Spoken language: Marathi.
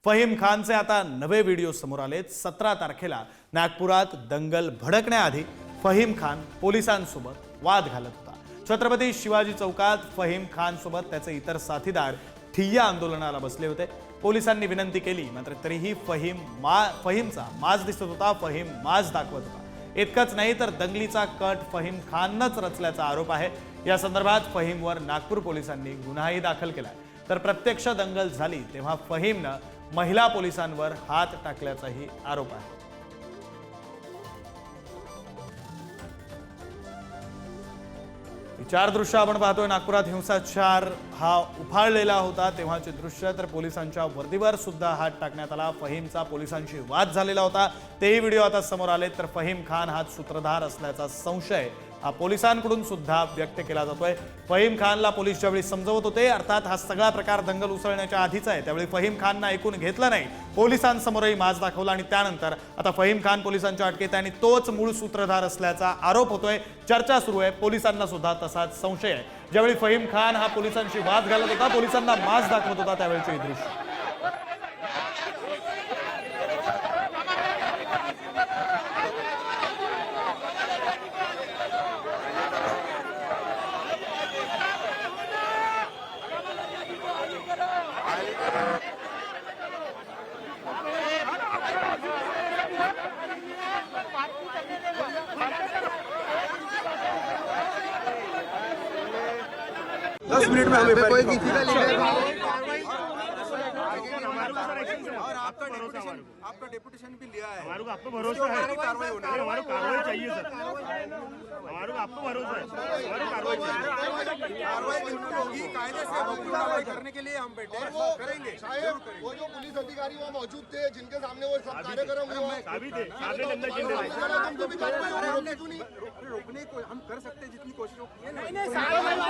फहीम खानचे आता नवे व्हिडिओ समोर आलेत। 17 तारखेला नागपुरात दंगल भडकण्याआधी फहीम खान पोलिसांसोबत वाद घालत होता। छत्रपती शिवाजी चौकात फहीम खान सोबत त्याचे इतर साथीदार ठिय्या आंदोलनाला बसले होते। पोलिसांनी विनंती केली मात्र तरीही फहीमचा माज दिसत होता। फहीम माज दाखवत होता। इतकंच नाही तर दंगलीचा कट फहीम खाननंच रचल्याचा आरोप आहे। या संदर्भात फहीमवर नागपूर पोलिसांनी गुन्हाही दाखल केलाय। तर प्रत्यक्ष दंगल झाली तेव्हा फहीमनं महिला पोलिसांवर हात टाकल्याचाही आरोप आहे। चार दृश्य आपण पाहतोय। नागपुरात हिंसाचार हा उफाळलेला होता तेव्हाचे दृश्य। तर पोलिसांच्या वर्दीवर सुद्धा हात टाकण्यात आला। फहीमचा पोलिसांशी वाद झालेला होता तेही व्हिडिओ आता समोर आले। तर फहीम खान हा सूत्रधार असल्याचा संशय पोलिसांकडून सुद्धा व्यक्त केला जातोय। फहीम खानला पोलीस ज्यावेळी समजवत होते, अर्थात हा सगळा प्रकार दंगल उसळण्याच्या आधीचा आहे, त्यावेळी फहीम खाननं ऐकून घेतलं नाही। पोलिसांसमोरही माज दाखवला आणि त्यानंतर आता फहीम खान पोलिसांच्या अटकेत आहे आणि तोच मूळ सूत्रधार असल्याचा आरोप होतोय। चर्चा सुरू आहे। पोलिसांना सुद्धा तसाच संशय आहे। ज्यावेळी फहीम खान हा पोलिसांशी वाद घालत होता, पोलिसांना माज दाखवत होता, त्यावेळचे हे दृश्य। दस मिनट में हमें कोई किसी का और आपका डेपुटेशन भी लिया है। हमारे को आप पे भरोसा है। कार्रवाई होना है। हमारे को कार्रवाई चाहिए सर। हमारे को आप पे भरोसा है। हमारे को कार्रवाई चाहिए। कार्रवाई बिल्कुल होगी। कायदे से बिल्कुल कार्रवाई करने के लिए हम बैठे हैं। करेंगे। वो जो पुलिस अधिकारी वहाँ मौजूद थे, जिनके सामने वो सब कार्यक्रम हुआ, साबित है। सामने अंदर जिंदे तुमको भी कार्रवाई अरे होगी। हमने क्यों नहीं रोकने को हम कर सकते हैं जितनी कोशिश की है। हमारे